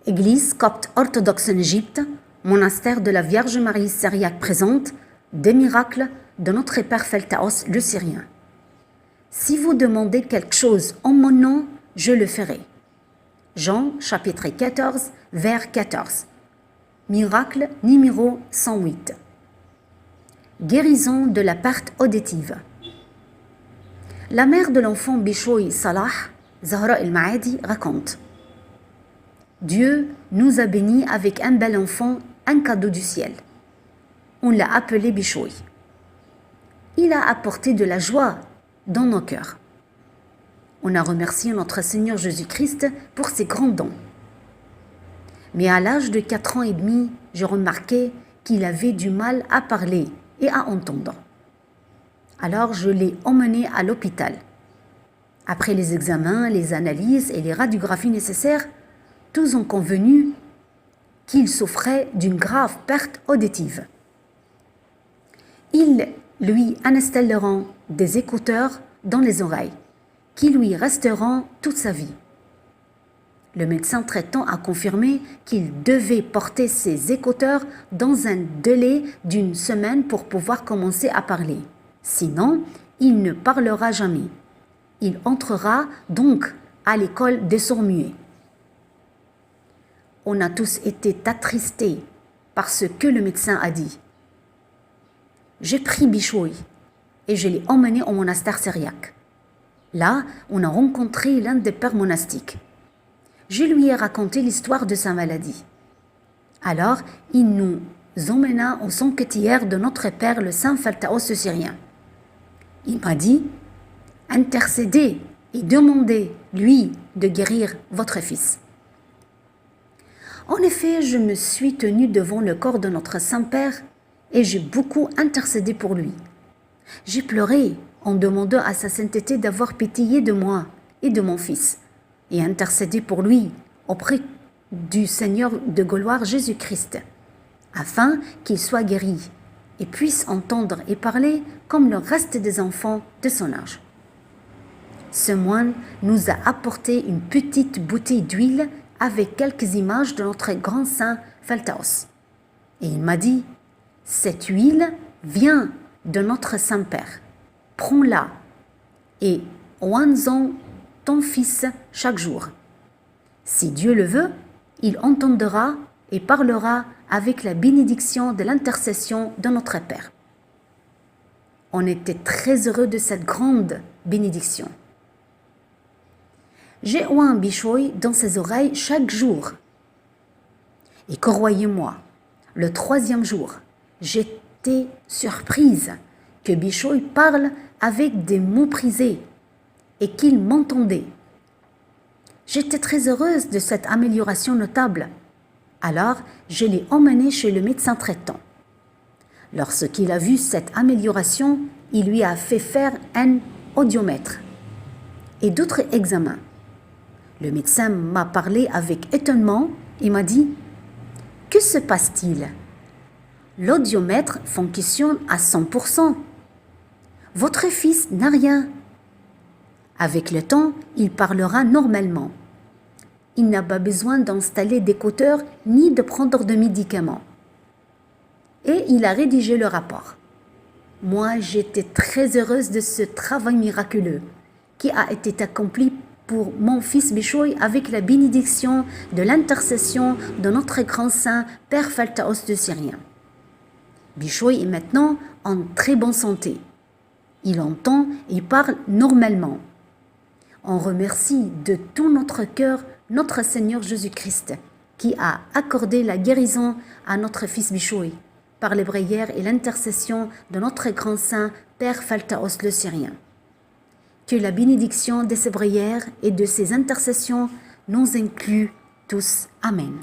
Église copte orthodoxe en Égypte, monastère de la Vierge Marie syriaque présente des miracles de notre Père Pheltaos le Syrien. Si vous demandez quelque chose en mon nom, je le ferai. Jean chapitre 14, vers 14. Miracle numéro 108. Guérison de la perte auditive. La mère de l'enfant Bishoy Salah, Zahra el-Maadi, raconte: Dieu nous a bénis avec un bel enfant, un cadeau du ciel. On l'a appelé Bishoy. Il a apporté de la joie dans nos cœurs. On a remercié notre Seigneur Jésus-Christ pour ses grands dons. Mais à l'âge de 4 ans et demi, j'ai remarqué qu'il avait du mal à parler et à entendre. Alors je l'ai emmené à l'hôpital. Après les examens, les analyses et les radiographies nécessaires, tous ont convenu qu'il souffrait d'une grave perte auditive. Ils lui installeront des écouteurs dans les oreilles, qui lui resteront toute sa vie. Le médecin traitant a confirmé qu'il devait porter ses écouteurs dans un délai d'1 semaine pour pouvoir commencer à parler. Sinon, il ne parlera jamais. Il entrera donc à l'école des sourds-muets. On a tous été attristés par ce que le médecin a dit. J'ai pris Bishoy et je l'ai emmené au monastère syriaque. Là, on a rencontré l'un des pères monastiques. Je lui ai raconté l'histoire de sa maladie. Alors, il nous emmena au sanctuaire de notre Père, le Saint Pheltaos syrien. Il m'a dit: intercédez et demandez, lui, de guérir votre fils. En effet, je me suis tenue devant le corps de notre Saint-Père et j'ai beaucoup intercédé pour lui. J'ai pleuré en demandant à sa sainteté d'avoir pitié de moi et de mon fils, et intercédé pour lui auprès du Seigneur de gloire Jésus-Christ, afin qu'il soit guéri et puisse entendre et parler comme le reste des enfants de son âge. Ce moine nous a apporté une petite bouteille d'huile avec quelques images de notre grand saint Pheltaos. Et il m'a dit: cette huile vient de notre Saint-Père. Prends-la et oins-en ton fils chaque jour. Si Dieu le veut, il entendra et parlera avec la bénédiction de l'intercession de notre Père. On était très heureux de cette grande bénédiction. J'ai oint Bishoy dans ses oreilles chaque jour. Et croyez-moi, le 3e jour, j'étais surprise que Bishoy parle avec des mots prisés et qu'il m'entendait. J'étais très heureuse de cette amélioration notable. Alors, je l'ai emmené chez le médecin traitant. Lorsqu'il a vu cette amélioration, il lui a fait faire un audiomètre et d'autres examens. Le médecin m'a parlé avec étonnement et m'a dit: que se passe-t-il? L'audiomètre fonctionne à 100%. Votre fils n'a rien. Avec le temps, il parlera normalement. Il n'a pas besoin d'installer d'écouteurs ni de prendre de médicaments. Et il a rédigé le rapport. Moi, j'étais très heureuse de ce travail miraculeux qui a été accompli pour mon fils Bishoy avec la bénédiction de l'intercession de notre grand saint Père Pheltaos de Syrien. Bishoy est maintenant en très bonne santé. Il entend et parle normalement. On remercie de tout notre cœur notre Seigneur Jésus-Christ qui a accordé la guérison à notre fils Bishoy par les prières et l'intercession de notre grand saint Père Pheltaos le Syrien. Que la bénédiction de ces prières et de ces intercessions nous inclut tous. Amen.